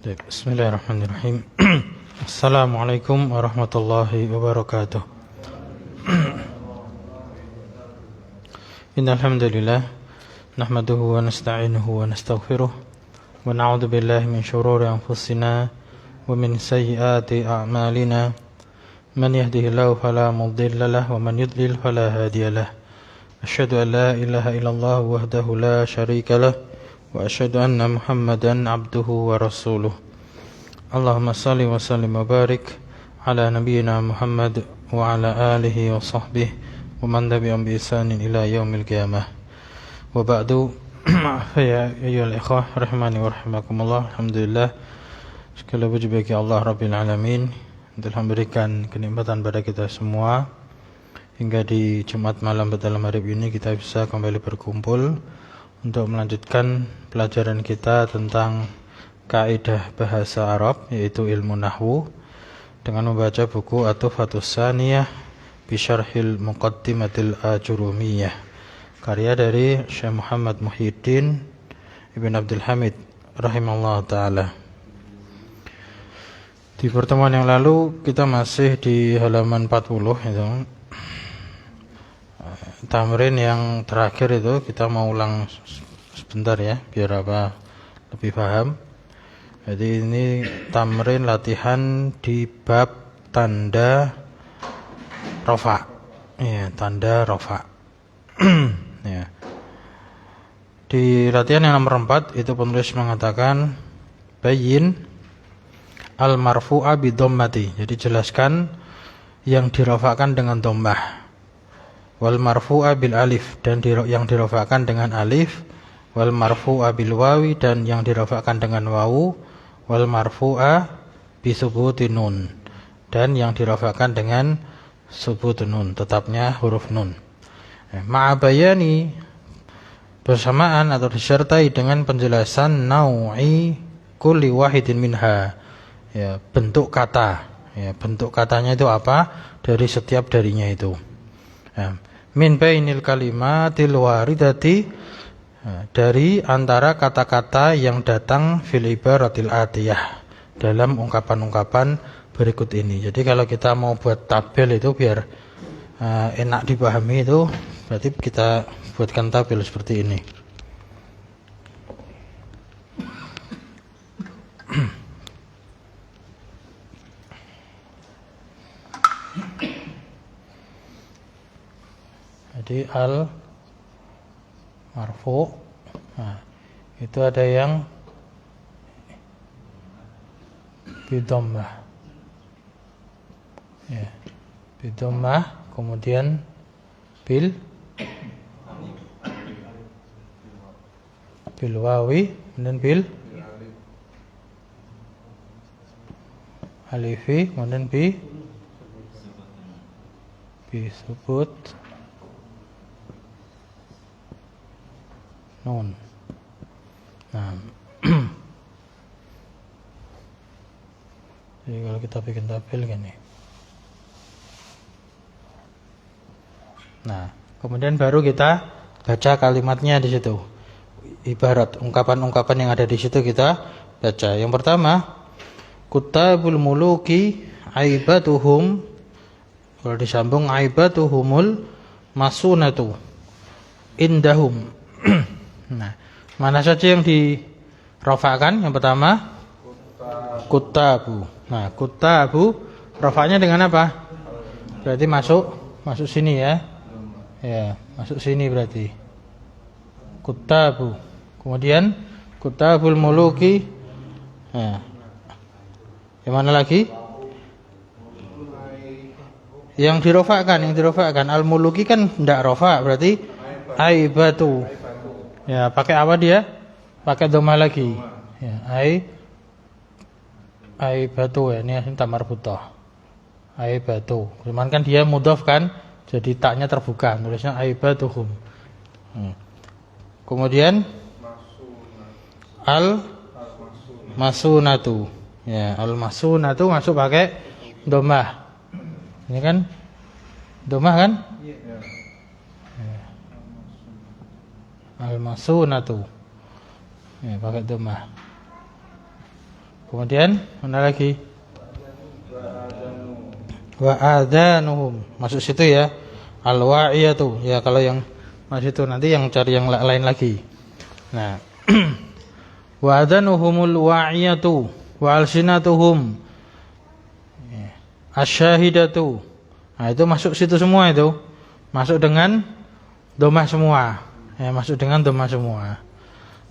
Bismillahirrahmanirrahim. Assalamualaikum warahmatullahi wabarakatuh. Innal hamdalillah nahmaduhu wa nasta'inuhu wa nastaghfiruh wa na'udzu billahi min shururi anfusina wa min sayyiati a'malina. Man yahdihillahu fala mudilla lahu wa man yudlil fala hadiya lahu. Asyhadu an la ilaha illallah wahdahu la syarika lahu wa asyhadu anna Muhammadan abduhu wa rasuluh. Allahumma salli wa sallim wa barik ala nabiyyina Muhammad wa ala alihi wa sahbihi wa man tabi'ahum bi ihsanin ila yaumil qiyamah. Wa ba'du, ya ayyuhal ikhwah rahimani wa rahimakumullah. Alhamdulillah, segala puji bagi Allah Rabbil Alamin yang telah memberikan kenikmatan pada kita semua hingga di Jumat malam pada malam hari ini kita bisa kembali berkumpul untuk melanjutkan pelajaran kita tentang kaidah bahasa Arab, yaitu ilmu nahwu, dengan membaca buku At-Tuhfatus Tsaniyah bi Syarhil Muqaddimatil Ajurumiyah, karya dari Syekh Muhammad Muhyiddin Ibn Abdul Hamid rahimallahu taala. Di pertemuan yang lalu kita masih di halaman 40 itu. Tamrin yang terakhir itu kita mau ulang sebentar ya, biar lebih paham. Jadi ini tamrin latihan di bab tanda rofa. Ya, tanda rofa. Ya. Di latihan yang nomor 4 itu penulis mengatakan bayyin al-marfu'a bi dhammati. Jadi jelaskan yang dirofakkan dengan dhammah. Wal marfu'a bil alif, dan yang dirofakkan dengan alif. Wal marfu'a bil wawi, dan yang dirofakkan dengan wawu. Wal marfu'a bi subutin nun, dan yang dirofakkan dengan subutun nun, tetapnya huruf nun. Ma'abayani, bersamaan atau disertai dengan penjelasan nau'i kulli wahidin minha, ya, bentuk kata, ya, bentuk katanya itu apa dari setiap darinya itu. Ya. Min bainil kalimatil waridati, dari antara kata-kata yang datang fil ibaratil atiyah, dalam ungkapan-ungkapan berikut ini. Jadi kalau kita mau buat tabel itu biar enak dipahami, itu berarti kita buatkan tabel seperti ini. Jadi al marfu, nah, itu ada yang bidammah, ya, bidammah, kemudian bil wawi, kemudian bil alifi, kemudian bi subut nun. Nah, jadi kalau kita bikin tabel gini. Nah, kemudian baru kita baca kalimatnya di situ. Ibarat ungkapan-ungkapan yang ada di situ kita baca. Yang pertama, kutabul muluki aibatuhum, kalau disambung aibatuhumul masunatu indahum. Nah, mana saja yang dirofakkan? Yang pertama kutabu. Nah, kutabu rofaknya dengan apa? Berarti masuk sini ya. Ya, masuk sini berarti. Kutabu. Kemudian kutabul muluki. Nah, yang mana lagi? Yang dirofakkan al-muluki kan tidak rofak, berarti aibatu. Ya, pakai apa dia? Pakai dhammah lagi. Ya, aibatu, ya, ini tamar butoh. Aibatu. Cuman kan dia mudhaf kan, jadi taknya terbuka, tulisnya aibatuhum. Kemudian al masunatu. Ya, al masunatu masuk pakai dhammah. Ini kan dhammah kan? Al-masunatu, ya, pakai dhammah. Kemudian mana lagi? Wa adanuhum. Masuk situ ya. Al-wa'iyatu. Ya kalau yang masuk itu nanti yang cari yang lain lagi. Nah. Wa adanuhumul wa'iyatu wa alsinatuhum asyahidatu. Nah, itu masuk situ semua itu. Masuk dengan domah semua. Ya, masuk dengan domah semua.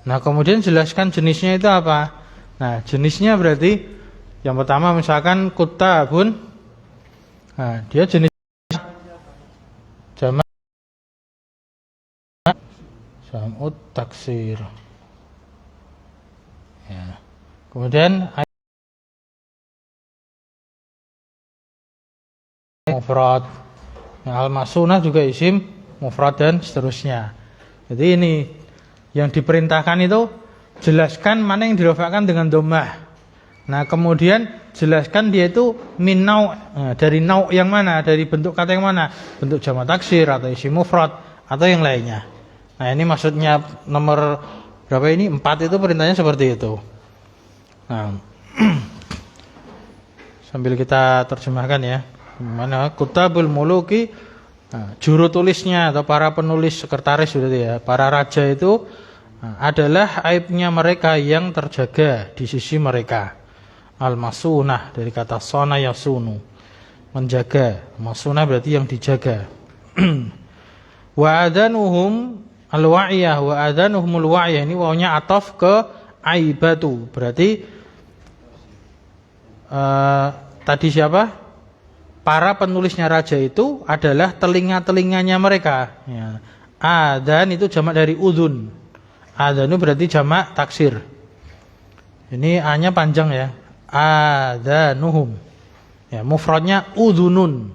Nah, kemudian jelaskan jenisnya itu apa? Nah, jenisnya berarti yang pertama misalkan kutabun. Nah, dia jenis jamak jam'ut taksir. Ya. Kemudian mufrad. Nah, al-masunah juga isim mufrad dan seterusnya. Jadi ini yang diperintahkan itu jelaskan mana yang dirofakkan dengan dhammah. Nah, kemudian jelaskan dia itu min nau', dari nau' yang mana, dari bentuk kata yang mana, bentuk jamak taksir atau isim mufrad atau yang lainnya. Nah, ini maksudnya nomor berapa ini? 4 itu perintahnya seperti itu. Nah, sambil kita terjemahkan ya. Mana kutabul muluki, juru tulisnya atau para penulis sekretaris berarti ya, para raja itu adalah aibnya mereka yang terjaga di sisi mereka. Al-masunah dari kata sona yasunu, menjaga. Masunah berarti yang dijaga. Wa adanuhum al-wa'iyah, wa adanuhumul wa'iyah, ini wawnya ataf ke aibatu. Berarti tadi siapa? Para penulisnya raja itu adalah telinga-telinganya mereka. Ya. Adan itu jamak dari udhun. Adan itu berarti jamak taksir. Ini A-nya panjang ya. Adanuhum. Ya, mufradnya udhunun.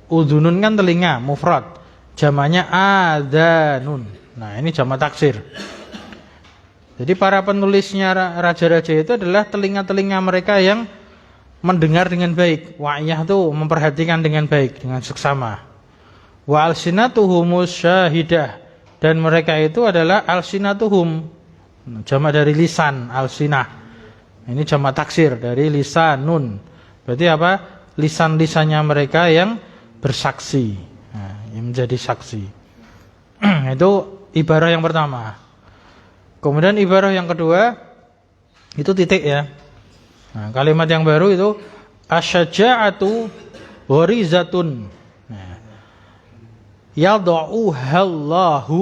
Udhunun kan telinga, mufrad. Jamaknya adanun. Nah, ini jamak taksir. Jadi para penulisnya raja-raja itu adalah telinga-telinga mereka yang mendengar dengan baik. Wa'iyah itu memperhatikan dengan baik, dengan seksama. Wa alsinatuhumus syahidah, dan mereka itu adalah alsinatuhum, jamak dari lisan, alsinah. Ini jamak taksir dari lisanun. Berarti apa? Lisan-lisannya mereka yang bersaksi, nah, yang menjadi saksi. Itu ibarah yang pertama. Kemudian ibarah yang kedua itu titik ya. Nah, kalimat yang baru itu asyaja'atu gharizatun. Nah, yad'uhallahu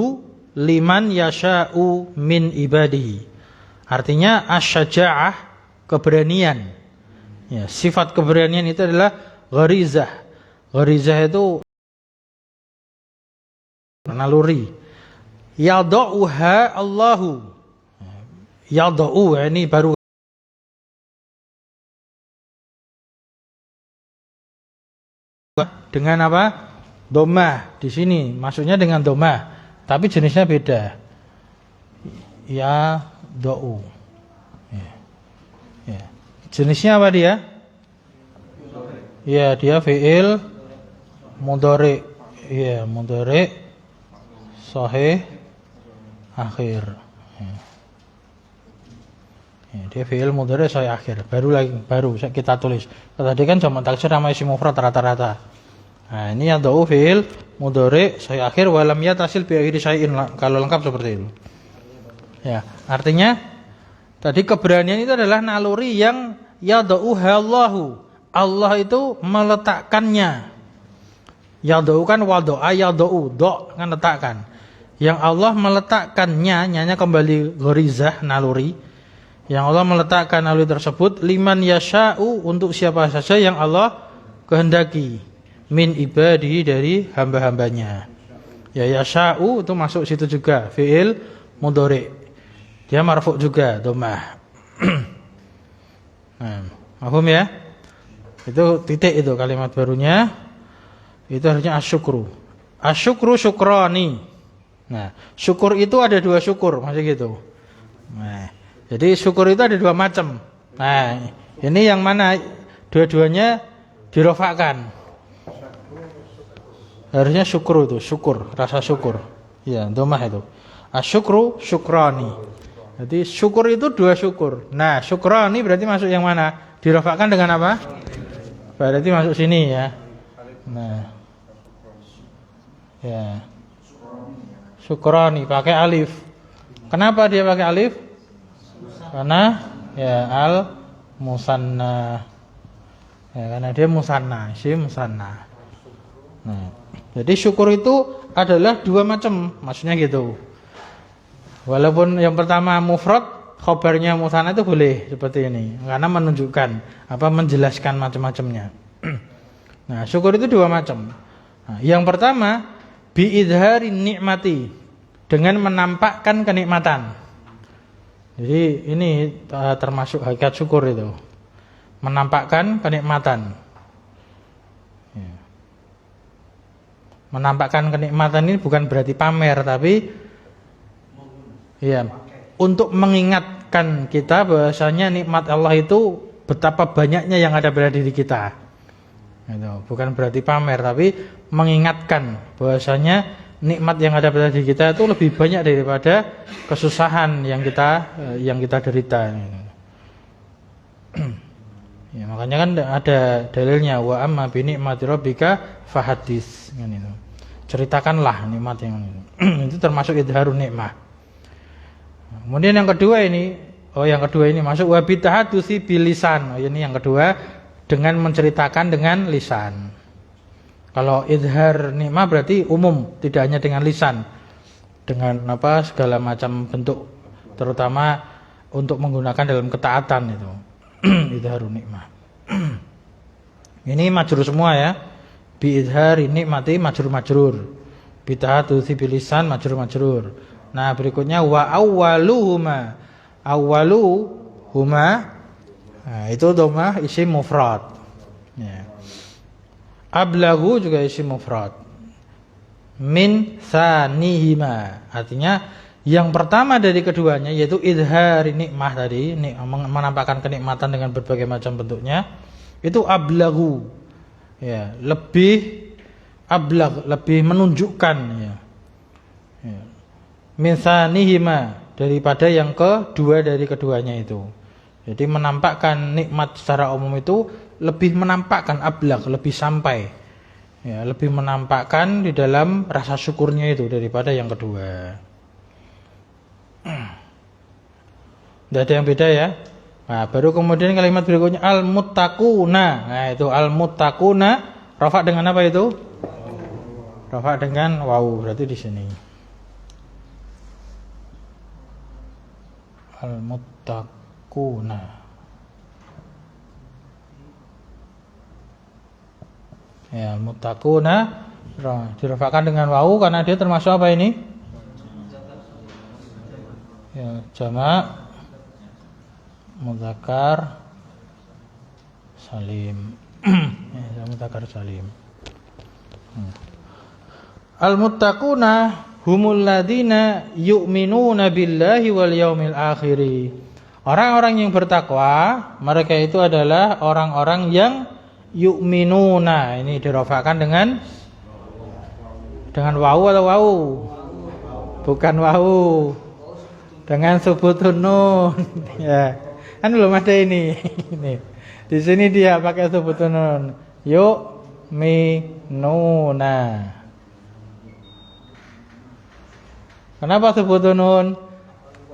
liman yasha'u min ibadihi. Artinya asyaja'ah, keberanian. Ya, sifat keberanian itu adalah gharizah. Gharizah itu naluri. Yad'uha Allahu. Yad'u ini baru dengan apa? Dhammah. Di sini maksudnya dengan dhammah, tapi jenisnya beda. Ya do'u. Ya. Ya. Jenisnya apa dia? Ya, dia fi'il mudhari. Ya, mudhari sahih akhir. Ya. Ya, dia fi'il mudhari sahih akhir. Baru kita tulis. Tadi kan jamak taksir sama isim mufrad rata-rata. Nah, ini yang do'u fi'il mudhari sahih akhir walam yatasil bi akhiri syai'in, kalau lengkap seperti itu. Ya, artinya tadi keberanian itu adalah naluri yang yad'uha Allahu. Allah itu meletakkannya. Yad'u kan wado'a yad'u, do' kan letakkan. Yang Allah meletakkannya, nyanya kembali gharizah, naluri. Yang Allah meletakkan naluri tersebut liman yasha'u, untuk siapa saja yang Allah kehendaki, min ibadihi, dari hamba-hambanya. Ya, yasha'u itu masuk situ juga, fi'il mudhari. Dia marfu' juga, dhammah. Nah, paham ya? Itu titik, itu kalimat barunya. Itu harusnya asyukru. Asyukru syukrani. Nah, syukur itu ada dua syukur, masih gitu. Nah, jadi syukur itu ada dua macam. Nah, ini yang mana dua-duanya dirofakkan. Harusnya syukur itu, syukur, rasa syukur. Ya, dhammah itu. Asyukru syukrani. Jadi syukur itu dua syukur. Nah, syukrani berarti masuk yang mana? Dirofakkan dengan apa? Berarti masuk sini ya. Nah, ya. Syukrani pakai alif. Kenapa dia pakai alif? Karena ya al musanna. Ya, karena dia musanna, isim musanna. Nah, jadi syukur itu adalah dua macam, maksudnya gitu. Walaupun yang pertama mufrad, khobarnya musanna itu boleh seperti ini, karena menunjukkan apa, menjelaskan macam-macamnya. Nah, syukur itu dua macam. Nah, yang pertama biidhari nikmati, dengan menampakkan kenikmatan. Jadi ini termasuk hakikat syukur itu, menampakkan kenikmatan. Menampakkan kenikmatan ini bukan berarti pamer, tapi ya untuk mengingatkan kita bahwasanya nikmat Allah itu betapa banyaknya yang ada pada diri kita. Itu bukan berarti pamer, tapi mengingatkan bahwasanya nikmat yang ada pada diri kita itu lebih banyak daripada kesusahan yang kita derita. Ya, makanya kan ada dalilnya, wa amma bi ni'mati rabbika fahadits, kan itu. Ceritakanlah nikmat yang itu. Itu termasuk idharun nikmah. Kemudian yang kedua ini, masuk wa bitahaddusi bilisan. Ini yang kedua, dengan menceritakan dengan lisan. Kalau idhar nikmah berarti umum, tidak hanya dengan lisan. Dengan apa, segala macam bentuk, terutama untuk menggunakan dalam ketaatan itu. Idharun nikmah. Ini majrur semua ya. Bi idhari nikmati majrur. Bi tahadutsi bilisan majrur. Nah, berikutnya wa awwaluhuma. Nah, itu dhammah isim mufrad. Ya. Ablaghu juga isim mufrad. Min sanihima, artinya yang pertama dari keduanya, yaitu idhar nikmah tadi, menampakkan kenikmatan dengan berbagai macam bentuknya, itu ablaghu, ya, lebih ablag, lebih menunjukkan, ya. Min sanihima, daripada yang kedua dari keduanya itu. Jadi menampakkan nikmat secara umum itu lebih menampakkan, ablag, lebih sampai, ya, lebih menampakkan di dalam rasa syukurnya itu daripada yang kedua. Tidak ada yang beda ya. Nah, baru kemudian kalimat berikutnya al-muttaquna. Nah, itu al-muttaquna rafa dengan apa itu? Rafa dengan wawu, berarti di sini. Al-muttaquna. Ya, al-muttaquna dirafakan dengan wawu karena dia termasuk apa ini? Ya, jamak mudzakkar salim. Ya, mudzakkar salim. Al-muttaquna humul ladzina yu'minuna billahi wal yaumil akhir. Orang-orang yang bertakwa, mereka itu adalah orang-orang yang yu'minuna. Ini dirafakan dengan wawu atau wawu? Bukan wawu. Dengan subutun nun. Ya. Kan belum ada ini. Ini. Di sini dia pakai subutun nun. Yu'minuna. Kenapa subutun nun?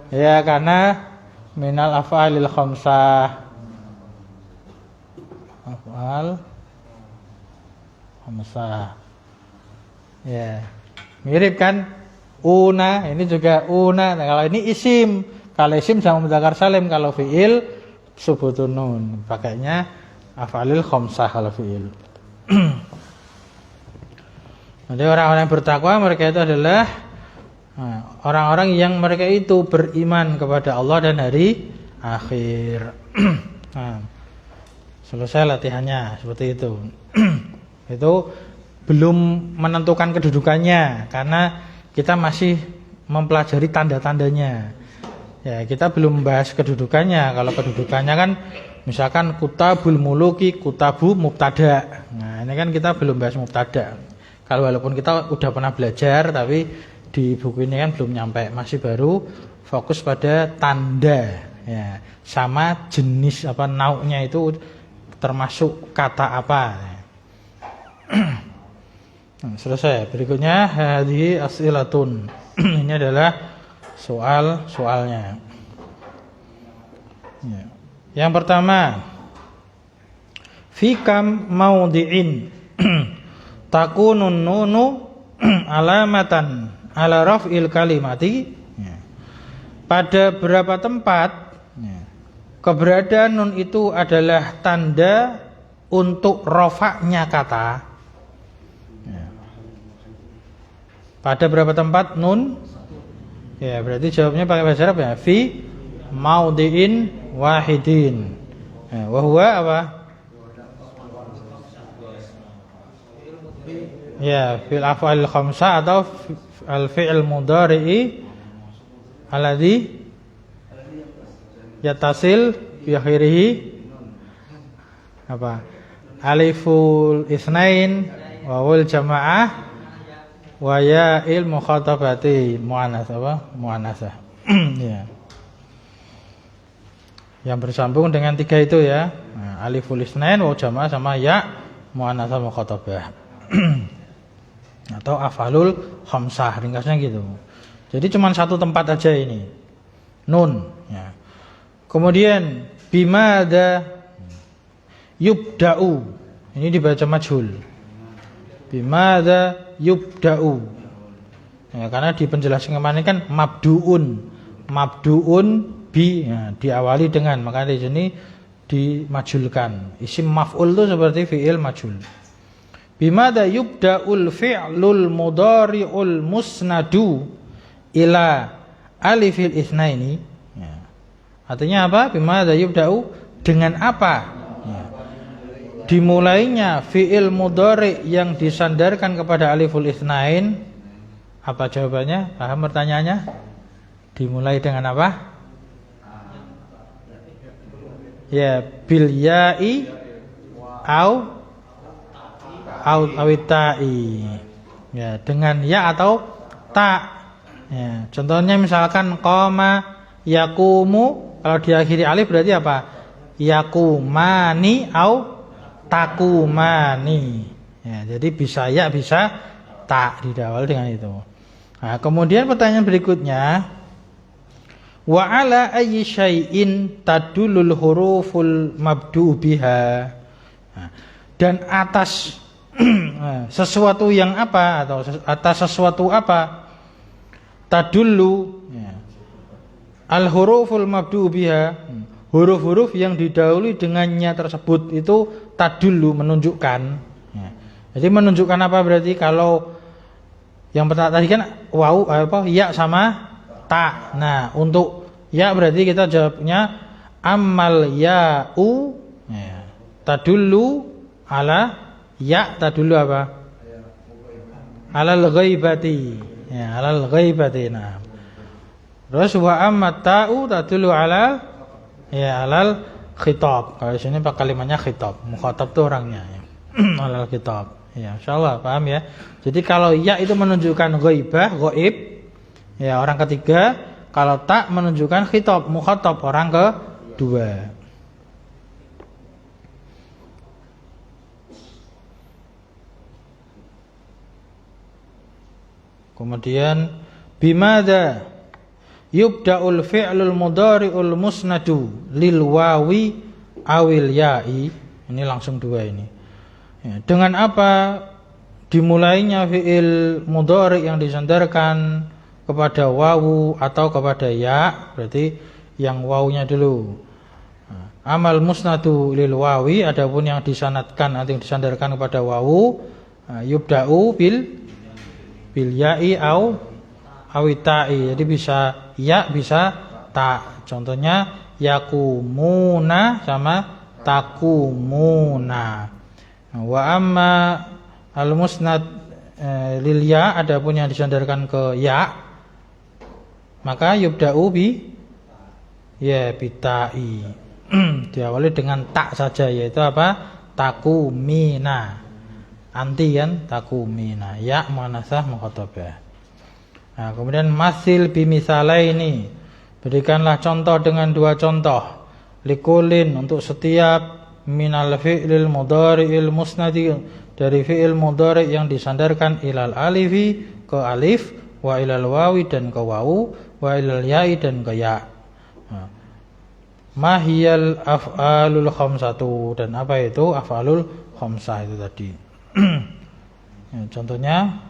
Ya, karena minal af'alil khamsah. Af'al khamsah. Ya. Mirip kan? Una, ini juga una. Nah, kalau ini isim, kalau isim sama mudzakkar salim, kalau fiil subutun nun. Pakainya af'alil khamsah kalau fiil. Jadi orang-orang yang bertakwa, mereka itu adalah orang-orang yang mereka itu beriman kepada Allah dan hari akhir. Nah, selesai latihannya seperti itu. Itu belum menentukan kedudukannya karena kita masih mempelajari tanda-tandanya. Ya, kita belum membahas kedudukannya. Kalau kedudukannya kan misalkan kutabul muluki, kutabu mubtada. Nah, ini kan kita belum bahas mubtada. Kalau walaupun kita udah pernah belajar, tapi di buku ini kan belum nyampe, masih baru fokus pada tanda ya, sama jenis apa nauknya itu termasuk kata apa. Nah, selesai. Berikutnya hadhihi as'ilatun. Ini adalah soalnya. Ya. Yang pertama, fi kam maudhi'in takunun nunu alamatan ala raf'il kalimati. Ya. Pada berapa tempat ya, keberadaan nun itu adalah tanda untuk rafa'nya kata. Pada berapa tempat nun? Ya, berarti jawabnya pakai bahasa Arab ya. Fi maudhi'in wahidin. Ya, wa huwa apa? Ya, fil af'al khamsah atau al fi'il mudhari'i alladhi yatasil bi akhirih apa? Aliful itsnain wawul jamaah wa ya'il mukhatabati muannats apa? Muannasah. Ya. Yang bersambung dengan tiga itu ya. Nah, aliful itsnain wa jamaah sama ya muannasah mukhatabah. Atau afalul khamsah, ringkasnya gitu. Jadi cuma satu tempat aja ini. Nun ya. Kemudian bimada yubda'u. Ini dibaca majhul. Bimada yubda'u ya, karena di penjelasan kemarin kan mabdu'un bi ya, diawali dengan, maka di sini dimajulkan. Isim maf'ul itu seperti fi'il majhul. Bimada yubda'ul fi'lul mudhari'ul musnadu ila alifil itsnaini ya. Artinya apa? Bimada yubda'u, dengan apa ya, dimulainya fi'il mudhari yang disandarkan kepada aliful itsnain. Apa jawabannya? Paham pertanyaannya? Dimulai dengan apa? Ya, bil ya'i au awitai. Ya, dengan ya atau ta. Ya, contohnya misalkan qama yaqumu, kalau diakhiri alif berarti apa? Yaqumani au takumani ya, jadi bisa ya bisa tak, didawal dengan itu. Nah, kemudian pertanyaan berikutnya, wa ala ayyi syai'in tadulul huruful mabdu biha. Nah, dan atas sesuatu yang apa, atau atas sesuatu apa tadullu ya, al huruful mabdu biha, huruf-huruf yang didahului dengannya tersebut itu tadullu, menunjukkan ya. Jadi menunjukkan apa berarti? Kalau yang pertama tadi kan waw apa ya sama ta. Nah, untuk ya berarti kita jawabnya amal ya'u ya, tadullu ala ya, tadullu apa? Alal ghaibati ya, alal ghaibati. Nah, terus wa amma ta'u tadullu ala ya alal khitab. Kalau di sini pak kalimatnya khitab, mukhatab itu orangnya ya. Alal khitab. Ya, insyaallah paham ya. Jadi kalau ya itu menunjukkan ghaibah, ghaib ya, orang ketiga. Kalau tak menunjukkan khitab, mukhatab, orang kedua. Kemudian bimada yubda'ul fi'lul mudhari'ul musnadu lil wawi awil ya'i. Ini langsung dua ini ya, dengan apa dimulainya fi'il mudhari' yang disandarkan kepada wawu atau kepada ya, berarti yang wawunya dulu. Amal musnadu lil wawi, adapun yang disanadkan atau yang disandarkan kepada wawu, yubda'u bil ya'i au awitai. Jadi bisa ya bisa ta. Contohnya yakumuna sama takumuna. Wa amma al musnad lil ya, adapun yang disandarkan ke ya, maka yubda'u bi ya bitai. Diawali dengan tak saja, yaitu apa? Takumina. Anti kan takumina. Ya muannasah mukhatabah. Nah, kemudian masil bimisalaini, berikanlah contoh dengan dua contoh. Likulin, untuk setiap, minal fi'lil mudhari'il musnadi, dari fi'il mudhari' yang disandarkan ilal alifi, ke alif, wa ilal wawi, dan ke wawu, wa ilal ya'i, dan ke ya. Nah, mahiyal af'alul khamsatu, dan apa itu af'alul khamsah itu tadi. Ya, contohnya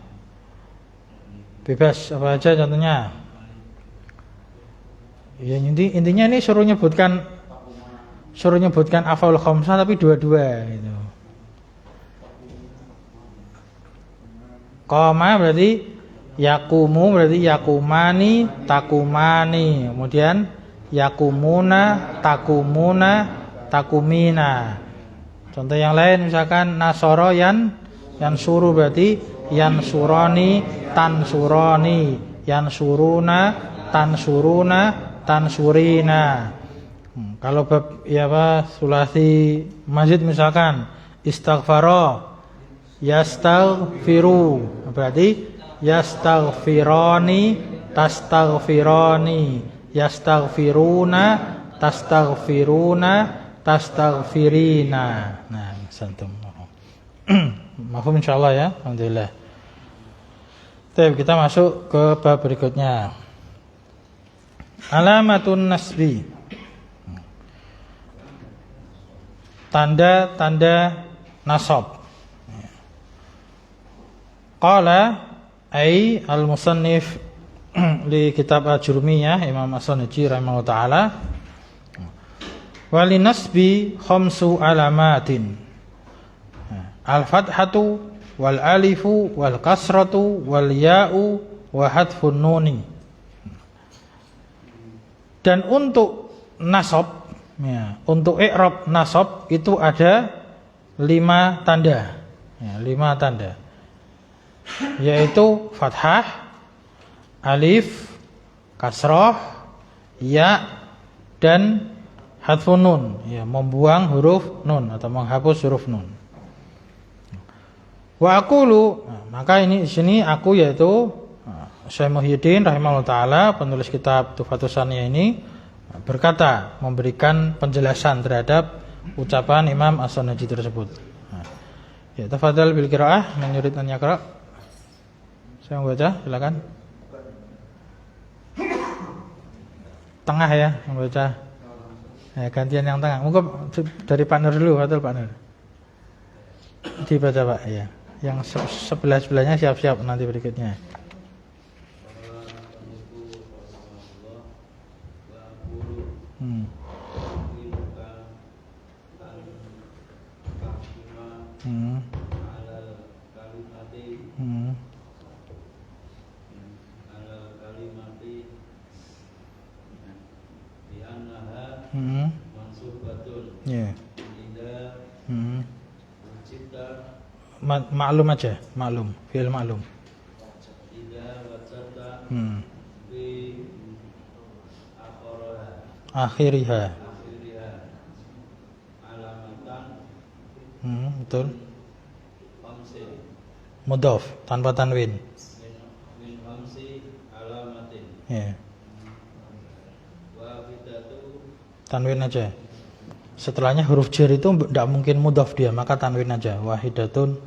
bebas, apa aja contohnya. Ya, intinya ini suruh nyebutkan af'alul khamsah tapi dua-dua gitu. Qama berarti yakumu, berarti yakumani, takumani. Kemudian yakumuna, takumuna, takumina. Contoh yang lain misalkan nasoro yansuru, berarti yansuroni, tansuroni, yansuruna, tansuruna, tansurina. Kalau bab sulasi mazid misalkan istighfaro, yastaghfiru, berarti yastaghfironi, tastaghfironi, yastaghfiruna, tastaghfiruna, tastaghfirina. Nah, santum. Mafhum insyaallah ya. Alhamdulillah. Baik, kita masuk ke bab berikutnya. Alamatun nasbi. Tanda-tanda nasab. Qala ay al-musannif li kitab Al-Jurmiyah Imam As-Sanji rahimahullah taala, wali nasbi khamsu alamatin, al-fathatu wal alifu wal kasratu wal ya'u wa hadfun nuni. Dan untuk nasab, ya, untuk i'rab nasab itu ada 5 tanda, ya, 5 tanda, yaitu fathah, alif, kasrah, ya, dan hadfun nun, ya, membuang huruf nun atau menghapus huruf nun. Wa aqulu, maka ini di sini aku yaitu Syekh Muhyiddin rahimahullah taala, penulis kitab Tuhfatus Saniyah ini, berkata, memberikan penjelasan terhadap ucapan Imam As-Sanji tersebut. Ya, tafadhal bil qiraah, man yurid an yaqra. Saya membaca, silakan. Tengah ya, membaca. Ya, gantian yang tengah. Mungkin dari Pak Nur dulu, betul Pak Nur. Dibaca Pak, ya. Yang sebelah-sebelahnya siap-siap nanti berikutnya. Ya. Maklum aja, maklum, fi'il maklum. Akhiriha. Betul. Mudhaf tanpa tanwin. Ya. Tanwin aja. Setelahnya huruf jar itu tidak mungkin mudhaf dia, maka tanwin aja. Wahidatun.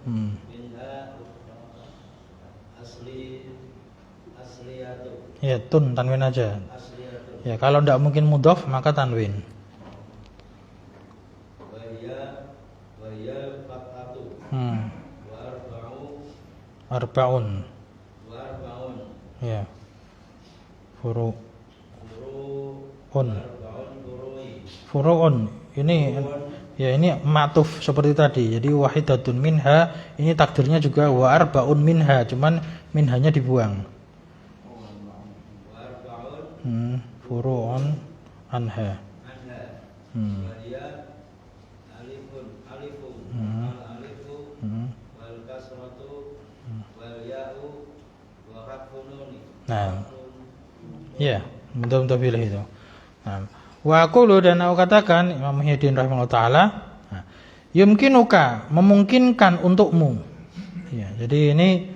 Minha asliyatu. Ya, tun tanwin aja. Asliyatu. Ya, kalau tidak mungkin mudhaf maka tanwin. Wahya fathatu. Arba'un. Ya. Furu'un. Ini ya, ini ma'tuf seperti tadi. Jadi wahidatun minha, ini takdirnya juga wa arba'un minha, cuman minhanya dibuang. Furu'un anha. Nah, ya, betul-betul pilih itu. Nah, wa aqulu, dan aku katakan, Imam Muhyiddin rahimahullah taala, yumkinuka, memungkinkan untukmu. Ya, jadi ini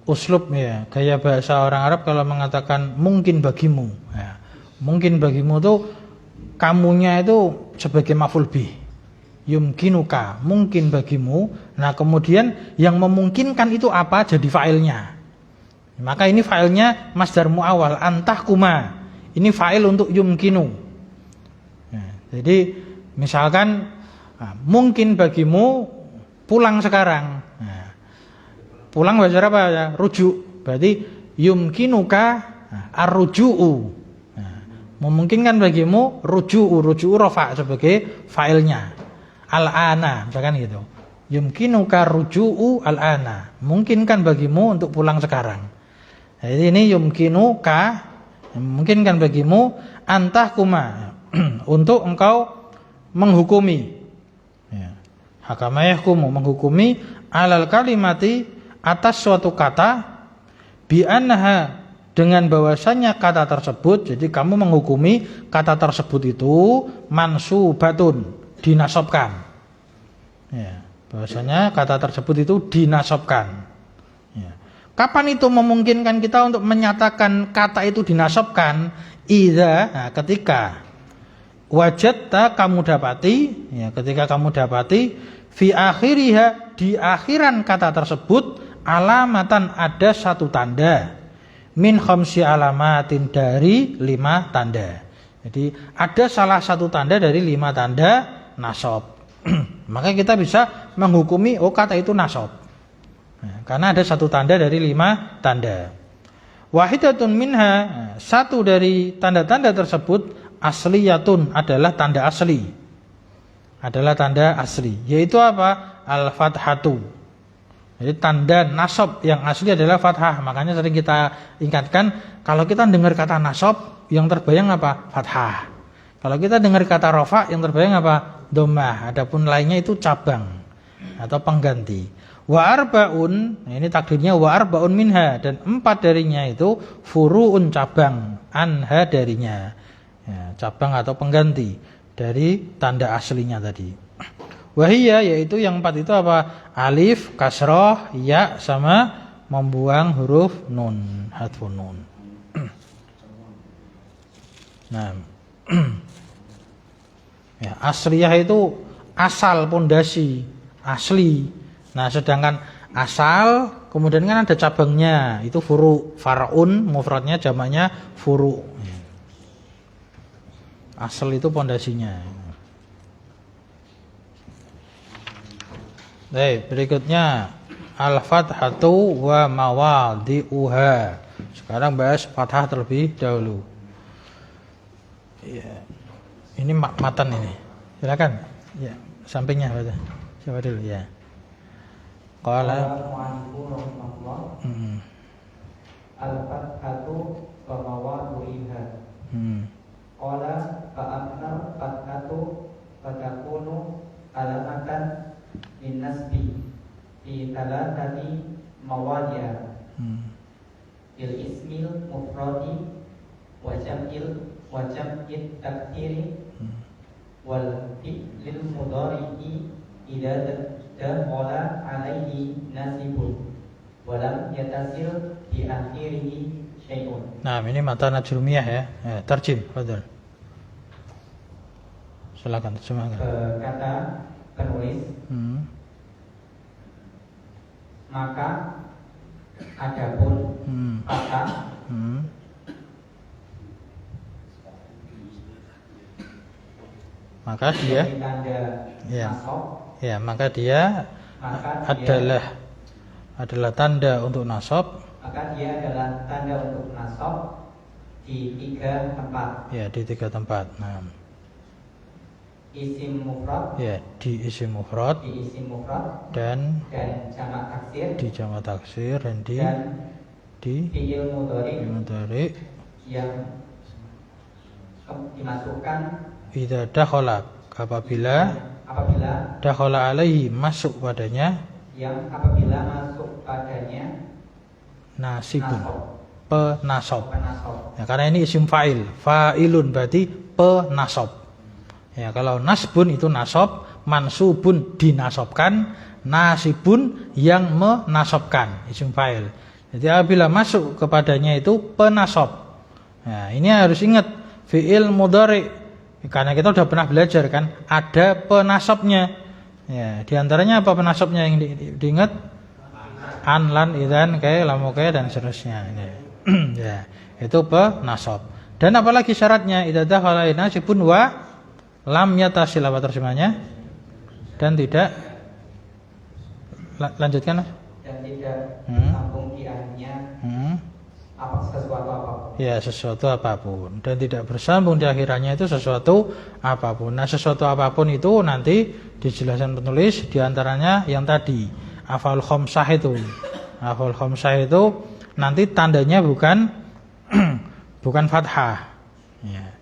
uslub ya, gaya bahasa orang Arab kalau mengatakan mungkin bagimu. Ya, mungkin bagimu tuh kamunya itu sebagai maf'ul bih. Yumkinuka, mungkin bagimu. Nah, kemudian yang memungkinkan itu apa? Jadi fa'ilnya. Maka ini fa'ilnya masdar muawwal, antahkuma. Ini fa'il untuk yumkinu. Ya, jadi misalkan mungkin bagimu pulang sekarang. Nah, pulang bahasa apa ya? Rujuk. Berarti yumkinuka ar-ruju'u. Nah, memungkinkan bagimu ruju'u. Ruju'u rafa' sebagai fa'ilnya. Al-ana, misalkan gitu. Yumkinuka ruju'u al-ana. Mungkinkan bagimu untuk pulang sekarang. Jadi ini yumkinuka, memungkinkan bagimu antahkuma untuk engkau menghukumi. Ya. Hakama yahkumu, menghukumi alal kalimati atas suatu kata bi annaha, dengan bahwasanya kata tersebut, jadi kamu menghukumi kata tersebut itu mansubatun, dinasabkan. Ya, bahwasanya kata tersebut itu dinasabkan. Ya. Kapan itu memungkinkan kita untuk menyatakan kata itu dinasabkan? Idza, ketika wajadta, kamu dapati, ya, ketika kamu dapati fi akhiriha, di akhiran kata tersebut alamatan, ada satu tanda, min khamsi alamatin, dari 5 tanda. Jadi ada salah satu tanda dari 5 tanda nasab. Maka kita bisa menghukumi kata itu nasab. Nah, karena ada satu tanda dari 5 tanda. Wahidatun minha, satu dari tanda-tanda tersebut asliyatun, adalah tanda asli. Adalah tanda asli. Yaitu apa? Al-fathatu. Jadi tanda nasab yang asli adalah fathah. Makanya sering kita ingatkan, kalau kita dengar kata nasab, yang terbayang apa? Fathah. Kalau kita dengar kata rafa, yang terbayang apa? Dhammah. Adapun lainnya itu cabang atau pengganti. Wa arbaun, nah ini takdirnya wa arbaun minha, dan 4 darinya itu furu'un, cabang, anha, darinya. Ya, cabang atau pengganti dari tanda aslinya tadi. Wahiyya, yaitu yang 4 itu apa? Alif, kasroh, ya, sama membuang huruf nun, hadfun nun. Nah, ya, asliyah itu asal, pondasi, asli. Nah, sedangkan asal kemudian kan ada cabangnya, itu furu, far'un, mufradnya, jamaknya furu. Asal itu pondasinya. Baik, berikutnya al-fathatu wa mawadhi'uha. Sekarang bahas fathah terlebih dahulu. Ya. Ini matan ini. Silakan. Ya, sampingnya baca. Coba dulu ya. Qala al-fathatu wa mawadhi'uha. Qala fa amma fathatu fatakunu alamatan min nasbi fi thalathati mawadhi'a. Il ismil mufradi wa jam'il takthiri wal fi'lil mudhari'i idza dakhala alaihi nasibun wa lam yatasil di akhirihi syai'un. Nah, ini mata najrumiyah ya. Tarjim, fadhil. Silakan terjemahkan. Kata penulis, maka adapun fathah maka dia tanda nasab, ya, maka dia adalah tanda untuk nasab. Maka dia adalah tanda untuk nasab di 3 tempat. Ya, di 3 tempat. Nah, isim mufrad, ya, di isim mufrad, dan jamak taksir, di jamak taksir, dan di fi'il mudhari yang dimasukkan idza dakhala, apabila dakhala alaihi, masuk padanya, yang apabila masuk padanya nasibun, penasab. Ya, karena ini isim fa'il, fa'ilun berarti penasab. Ya, kalau nasbun itu nasab, mansubun dinasabkan, nasibun yang menasabkan, isim fa'il. Jadi apabila masuk kepadanya itu penasab. Nah, ini harus ingat fi'il mudhari. Karena kita sudah pernah belajar kan, ada penasabnya. Ya, di antaranya apa penasabnya yang diingat? An, lan, idzan, kai, lam, kai dan seterusnya. Ya, itu penasab. Dan apalagi syaratnya idza dakhala nasibun wa lam yatasil, apa terjemahnya? Dan tidak lanjutkan. Dan tidak sambung di akhirnya sesuatu apapun. Ya, sesuatu apapun. Dan tidak bersambung di akhirannya itu sesuatu apapun. Nah, sesuatu apapun itu nanti dijelaskan penulis diantaranya yang tadi afal khamsah itu. Afal khamsah itu nanti tandanya bukan bukan fathah. Ya.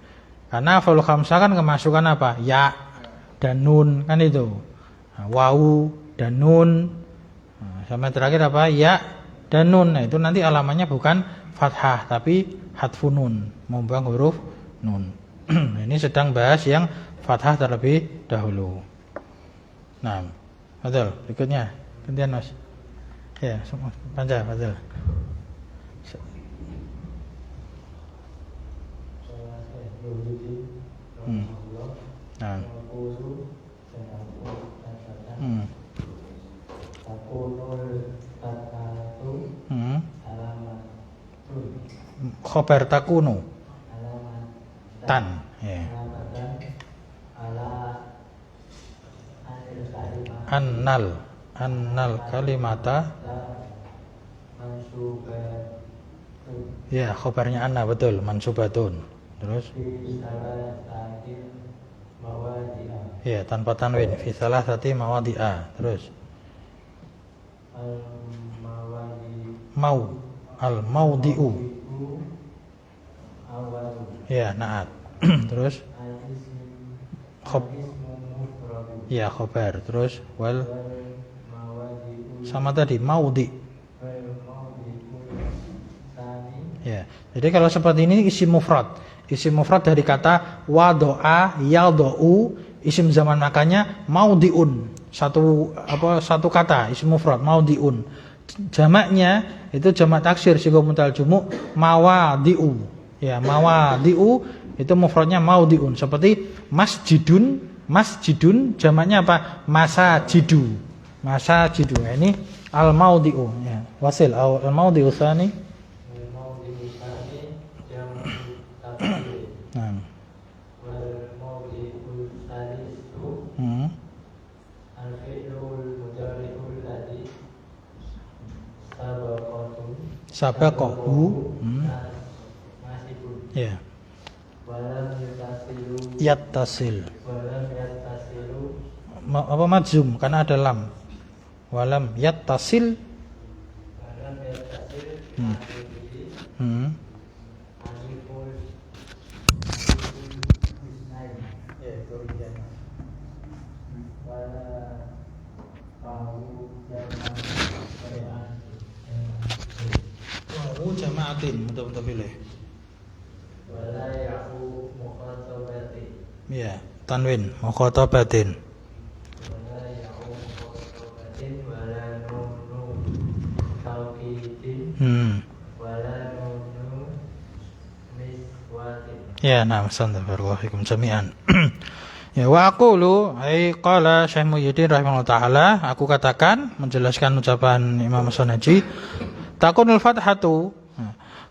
Karena afal khamsah kan kemasukan apa? Ya dan nun kan itu. Nah, wawu dan nun. Nah, sampai terakhir apa? Ya dan nun. Nah, itu nanti alamannya bukan fathah tapi hadfun nun, membuang huruf nun. Ini sedang bahas yang fathah terlebih dahulu. Nah, betul. Berikutnya, gantian Mas. Ya, panjang, betul. Nah. Khobar takunu tan ya. Annal kalimata ya, khobarnya anna, betul, mansubatun. Terus ya, tanpa tanwin fi salasati mawadi'a. Terus al maudi'u ya, naat. Terus ya, khobar. Terus wal sama tadi maudi ya. Jadi kalau seperti ini isim mufrad. Isim mufrad dari kata wado'a yadou, isim zaman makanya maudiun. Satu kata isim mufrad maudiun. Jamaknya itu jamak taksir sigo mutal jumu mawadiu. Ya, mawadiu itu mufradnya maudiun. Seperti masjidun jamaknya apa? Masajidu. Nah, ini al maudiu ya. Wasil al maudiu tsani. Nah. Sabaqahu ya. Yattasil. Apa majzum karena ada lam. Walam yattasil. Jamaatin betul-betul pilih. Wala ya'u mukhatabatin. Ya, tanwin mukhatabatin. Wala ya'u mukhatabatin wala nunu tauqidin. Wala nunu miswatin. Ya, nah, barakallahu fikum jami'an. Ya, wa aqulu ai qala Syekh Muhyiddin rahimahullah taala, aku katakan menjelaskan ucapan Imam As-Sanaji, takunul fathatu,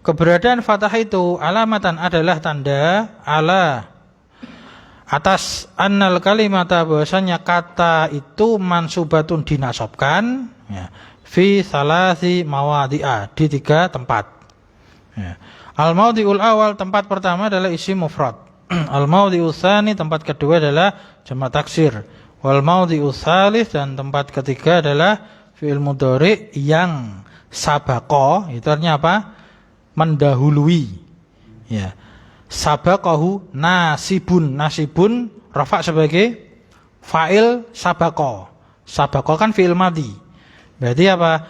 keberadaan fathah itu alamatan adalah tanda ala atas annal kalimata, bahwasanya kata itu mansubatun dinasabkan ya, fi salasi mawadi'a, di 3 tempat ya. Al maudhi'ul awal, tempat pertama adalah isim mufrad. Al maudhi'us tsani, tempat kedua adalah jamak taksir. Wal maudhi'us tsalits, dan tempat ketiga adalah fi'il mudhari yang sabaqa, itu artinya apa? Mendahului ya. Sabaqahu nasibun, nasibun rafa sebagai fa'il sabaqa. Sabaqa kan fi'il madhi, berarti apa?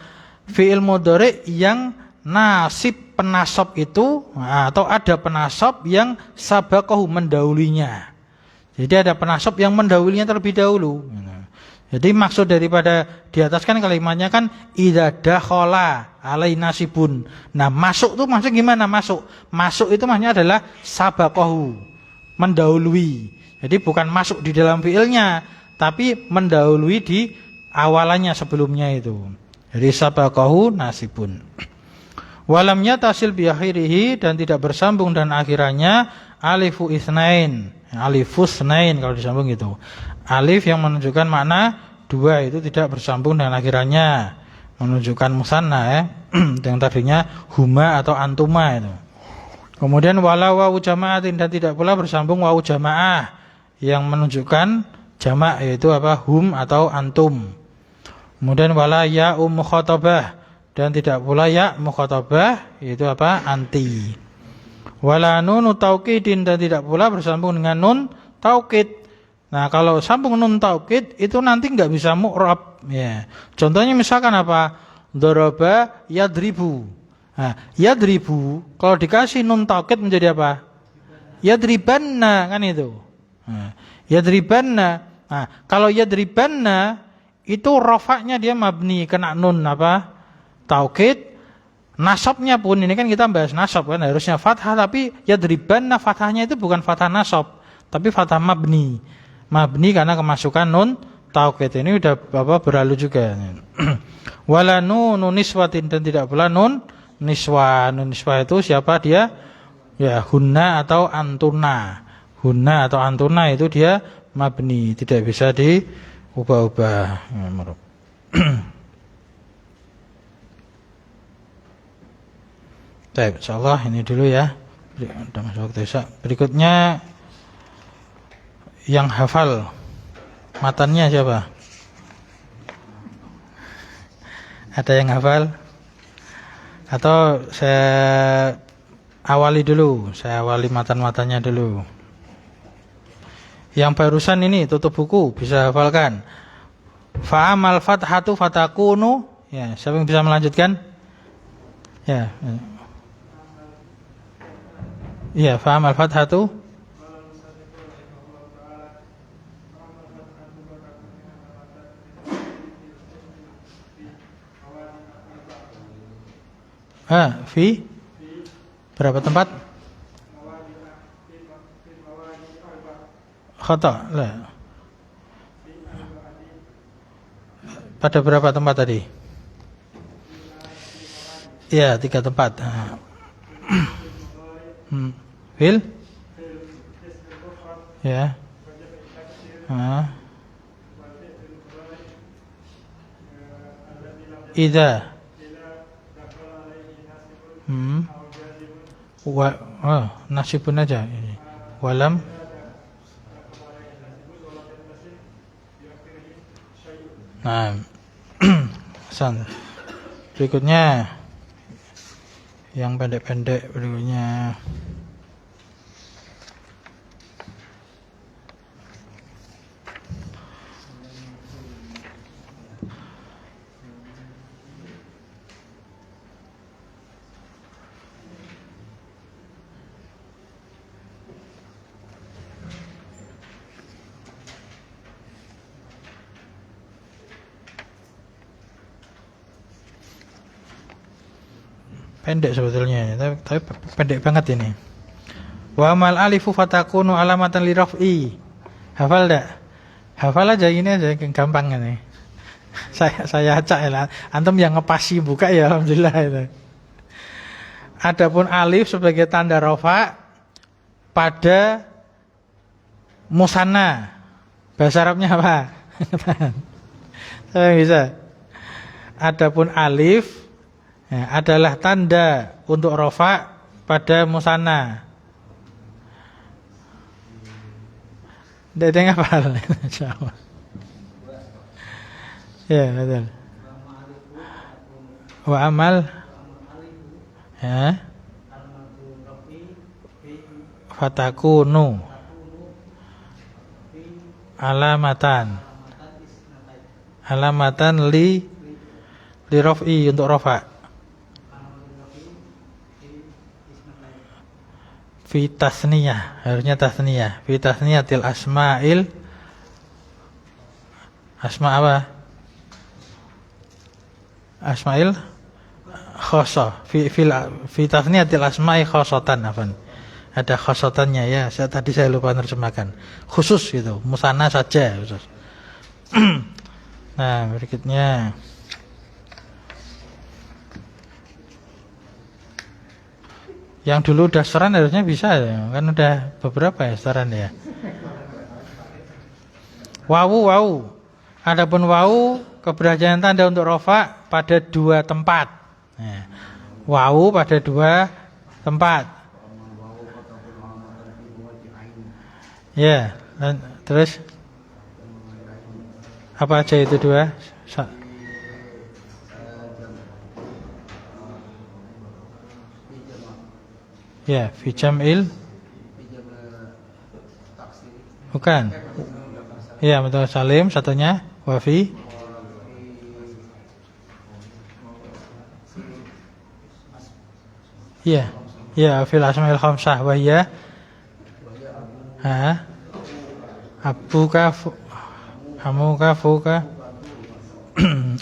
Fi'il mudhari yang nasib penasab itu, atau ada penasab yang sabaqahu, mendahulinya. Jadi ada penasab yang mendahulinya terlebih dahulu. Jadi maksud daripada di atas kan kalimatnya kan idza dakhala alai nasibun. Nah, masuk tuh maksudnya gimana masuk? Masuk itu maksudnya adalah sabaqahu, mendahului. Jadi bukan masuk di dalam fiilnya, tapi mendahului di awalannya sebelumnya itu. Jadi sabaqahu nasibun. Walam yatasil bi akhirih, dan tidak bersambung dan akhirannya alifu isnain. Alifus nain kalau disambung gitu. Alif yang menunjukkan makna dua itu tidak bersambung dan akhirannya menunjukkan musanna ya. Yang tadinya huma atau antuma itu. Kemudian wala wawu jama'atin, dan tidak pula bersambung wawu jamaah yang menunjukkan jamak yaitu apa? Hum atau antum. Kemudian wala ya mukhatabah, dan tidak pula ya mukhatabah yaitu apa? Anti. Wala nunu taukidin, dan tidak pula bersambung dengan nun taukid. Nah, kalau sambung nun taukid itu nanti enggak bisa mu'rab ya. Contohnya misalkan apa? Daraba yadribu. Nah, yadribu kalau dikasih nun taukid menjadi apa? Yadribanna, kan itu. Nah, yadribanna. Nah, kalau yadribanna itu rafa'nya dia mabni kena nun apa? Taukid. Nasabnya pun ini kan kita bahas nasab kan harusnya fathah, tapi yadribanna fathahnya itu bukan fathah nasab tapi fathah mabni karena kemasukan nun taukid. Ini udah Bapak berlalu juga. Wala nun niswatin, dan tidak pula nun niswa. Nun niswa itu siapa dia? Ya hunna atau antuna. Hunna atau antuna itu dia mabni, tidak bisa diubah-ubah. Baik, insyaallah ini dulu ya. Udah masuk waktu Isya. Berikutnya yang hafal matannya siapa? Ada yang hafal? Atau saya awali dulu? Saya awali matan-matannya dulu. Yang barusan ini tutup buku bisa hafalkan. Fa'amal fathatu fatakunu. Ya, siapa yang bisa melanjutkan? Ya. Iya, fa'amal fathatu fi berapa tempat? Khata lah. Pada berapa tempat tadi? Iya, 3 tempat. Fil? Ya. Idza. Nasibun aja. Walam. Nah. Berikutnya yang pendek-pendek berikutnya. Pendek sebetulnya, tapi pendek banget ini. Wa mal alifu fatakunu alamatan li raf'i. Hafal enggak? Hafal aja ini aja gampang ini. Saya acak ya. Antum yang ngepasi buka ya alhamdulillah itu. Adapun alif sebagai tanda rafa pada musanna. Bahasa Arabnya apa? Saya bisa. Adapun alif adalah tanda untuk rafa pada musanna. Tidak ada yang hafal, insyaallah. Ya, betul. Wa amal ya fatakunu alamatan li raf'i untuk rafa. Fi tasniyah, harusnya tasniyah. Fi tasniyatil asma'il Asma apa? Asmail khosoh. Fi tasniyatil asma'i khosotan afan. Ada khosotannya ya. Tadi saya lupa terjemahkan. Khusus gitu, musanna saja khusus. Nah, berikutnya yang dulu udah setoran harusnya bisa ya. Kan udah beberapa ya setoran ya. Wawu. Adapun wawu keberadaan tanda untuk rofa pada dua tempat. Nah, wawu pada dua tempat. Ya, terus apa aja itu dua? Ya, fi jam'il. Bukan. Ya, betul salim satunya wa fi. Ya. Ya, fil asmaul khamsah wa hiya abuka hamuka fuka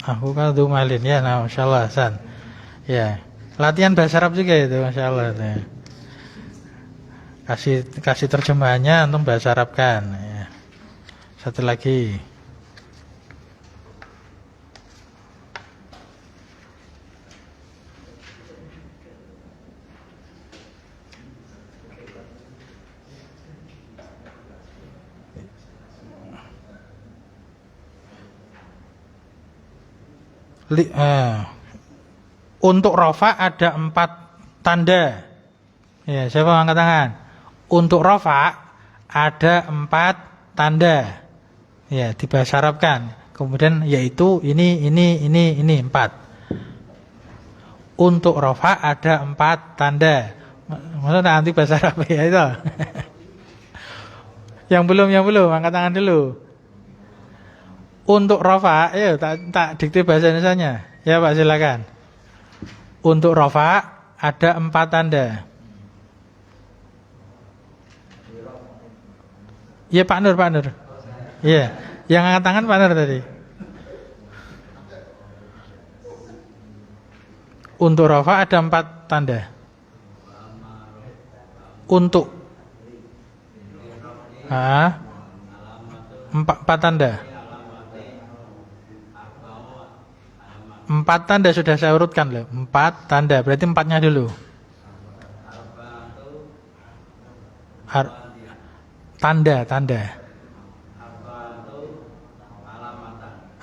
abuka dumalin ya, nah masyaallah san. Ya. Latihan bahasa Arab juga itu masyaallah ya. Kasih terjemahannya untuk bahasa Arab kan ya. Satu lagi untuk rofa ada 4 tanda. Ya, siapa angkat tangan? Untuk rofa ada 4 tanda. Ya, dibahasa Arabkan. Kemudian yaitu ini 4. Untuk rofa ada 4 tanda. Maksudnya nanti bahasa Arab ya itu. Yang belum angkat tangan dulu. Untuk rofa, ayo tak dikte bahasa Indonesianya. Ya Pak, silakan. Untuk rofa ada 4 tanda. Ya Pak Nur. Iya, yang angkat tangan Pak Nur tadi. Untuk rofa ada 4 tanda. Untuk 4 tanda. 4 tanda sudah saya urutkan loh. 4 tanda, berarti 4-nya dulu. Tanda.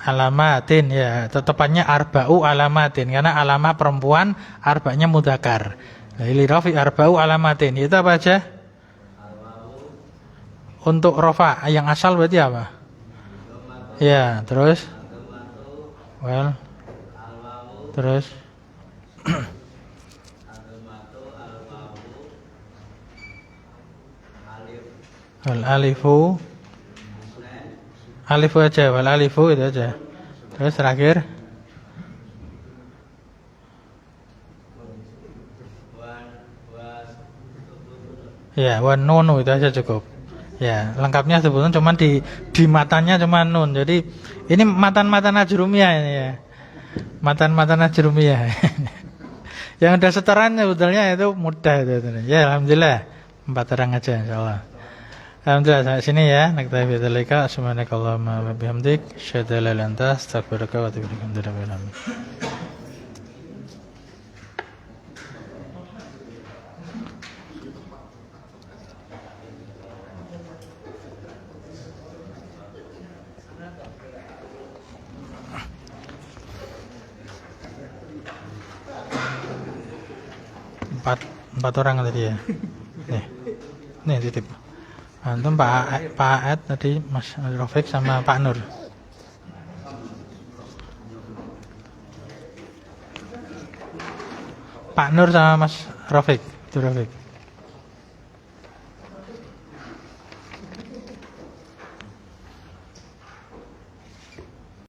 Alamatin ya, tetepannya arba'u alamatin karena alamah perempuan, arba'nya mudzakkar. Li rafi arba'u alamatin. Itu apa aja? Untuk rofa yang asal berarti apa? Ya, terus terus alifu aja, wal alifu itu aja. Terus terakhir ya, wan nunu itu aja cukup. Ya, lengkapnya sebetulnya cuma di matanya cuma nun. Jadi ini matan ajrumiyah ini ya. Matan ajrumiyah. Yang udah setoran sebetulnya itu mudah itu. Ya, alhamdulillah 4 orang aja insyaallah. Alhamdulillah sampai sini ya. Naktafi bidzalika subhanakallahumma wa bihamdik asyhadu an la ilaha illa anta astaghfiruka wa atubu ilaik. Empat orang tadi ya. Nih titip. Antum Pak Aed tadi, Mas Rafiq sama Pak Nur. Pak Nur sama Mas Rafiq. Itu Rafiq.